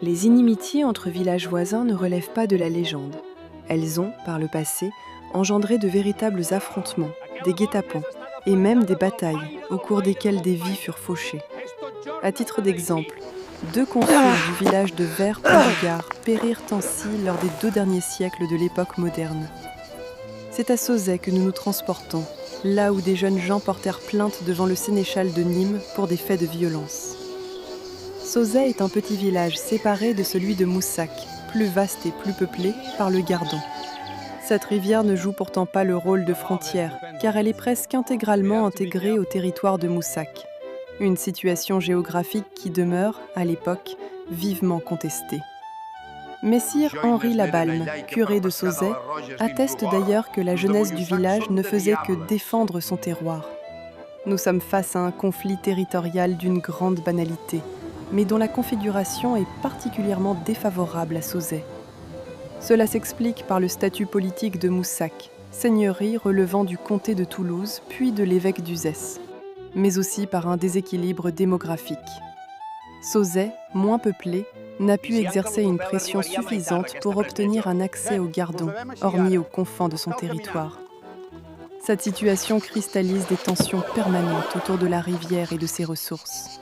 Les inimitiés entre villages voisins ne relèvent pas de la légende. Elles ont, par le passé, engendré de véritables affrontements, des guet-apens et même des batailles au cours desquelles des vies furent fauchées. À titre d'exemple, 2 consuls du village de Vers-Pont-du-Gard périrent ainsi lors des 2 derniers siècles de l'époque moderne. C'est à Sauzet que nous nous transportons, là où des jeunes gens portèrent plainte devant le sénéchal de Nîmes pour des faits de violence. Sauzet est un petit village séparé de celui de Moussac, plus vaste et plus peuplé, par le Gardon. Cette rivière ne joue pourtant pas le rôle de frontière, car elle est presque intégralement intégrée au territoire de Moussac. Une situation géographique qui demeure, à l'époque, vivement contestée. Messire Henri Labalme, curé de Sauzet, atteste d'ailleurs que la jeunesse du village ne faisait que défendre son terroir. Nous sommes face à un conflit territorial d'une grande banalité, mais dont la configuration est particulièrement défavorable à Sauzet. Cela s'explique par le statut politique de Moussac, seigneurie relevant du comté de Toulouse puis de l'évêque d'Uzès, mais aussi par un déséquilibre démographique. Sauzet, moins peuplé, n'a pu exercer une pression suffisante pour obtenir un accès au Gardon, hormis aux confins de son territoire. Cette situation cristallise des tensions permanentes autour de la rivière et de ses ressources.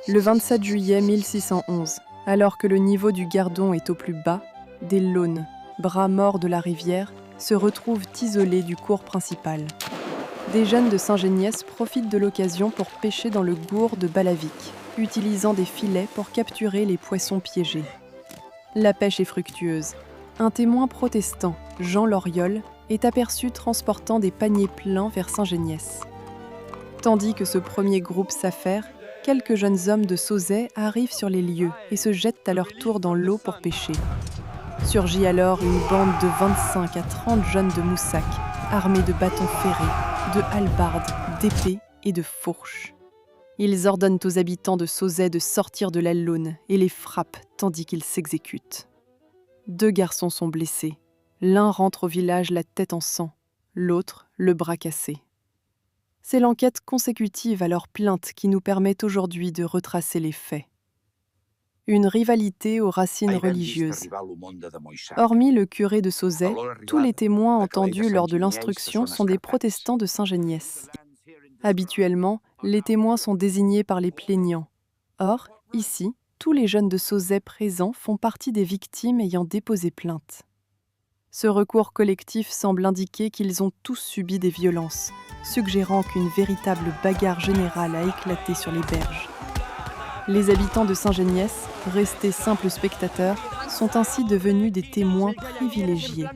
Le 27 juillet 1611, alors que le niveau du Gardon est au plus bas, des launes, bras morts de la rivière, se retrouvent isolés du cours principal. Des jeunes de Saint-Géniès profitent de l'occasion pour pêcher dans le gour de Balavic, utilisant des filets pour capturer les poissons piégés. La pêche est fructueuse. Un témoin protestant, Jean Loriol, est aperçu transportant des paniers pleins vers Saint-Géniès. Tandis que ce premier groupe s'affaire, quelques jeunes hommes de Sauzet arrivent sur les lieux et se jettent à leur tour dans l'eau pour pêcher. Surgit alors une bande de 25 à 30 jeunes de Moussac, armés de bâtons ferrés, de hallebardes, d'épées et de fourches. Ils ordonnent aux habitants de Sauzet de sortir de la laune et les frappent tandis qu'ils s'exécutent. 2 garçons sont blessés. L'un rentre au village la tête en sang, l'autre le bras cassé. C'est l'enquête consécutive à leur plainte qui nous permet aujourd'hui de retracer les faits. Une rivalité aux racines religieuses. Hormis le curé de Sauzet, tous les témoins entendus lors de l'instruction sont des protestants de Saint-Géniès. Habituellement, les témoins sont désignés par les plaignants. Or, ici, tous les jeunes de Sauzet présents font partie des victimes ayant déposé plainte. Ce recours collectif semble indiquer qu'ils ont tous subi des violences, suggérant qu'une véritable bagarre générale a éclaté sur les berges. Les habitants de Saint-Géniès, restés simples spectateurs, sont ainsi devenus des témoins privilégiés.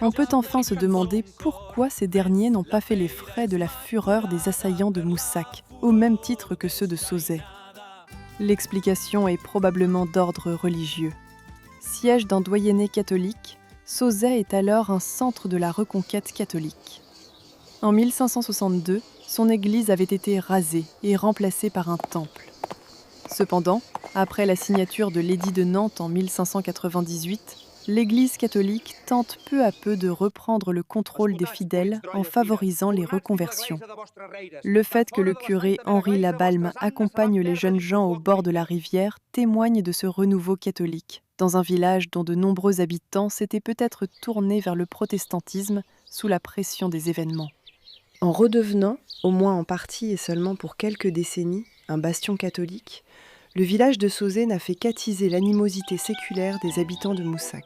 On peut enfin se demander pourquoi ces derniers n'ont pas fait les frais de la fureur des assaillants de Moussac, au même titre que ceux de Sauzet. L'explication est probablement d'ordre religieux. Siège d'un doyenné catholique, Sauzet est alors un centre de la reconquête catholique. En 1562, son église avait été rasée et remplacée par un temple. Cependant, après la signature de l'édit de Nantes en 1598, l'Église catholique tente peu à peu de reprendre le contrôle des fidèles en favorisant les reconversions. Le fait que le curé Henri Labalme accompagne les jeunes gens au bord de la rivière témoigne de ce renouveau catholique, dans un village dont de nombreux habitants s'étaient peut-être tournés vers le protestantisme sous la pression des événements. En redevenant, au moins en partie et seulement pour quelques décennies, un bastion catholique, le village de Sauzet n'a fait qu'attiser l'animosité séculaire des habitants de Moussac.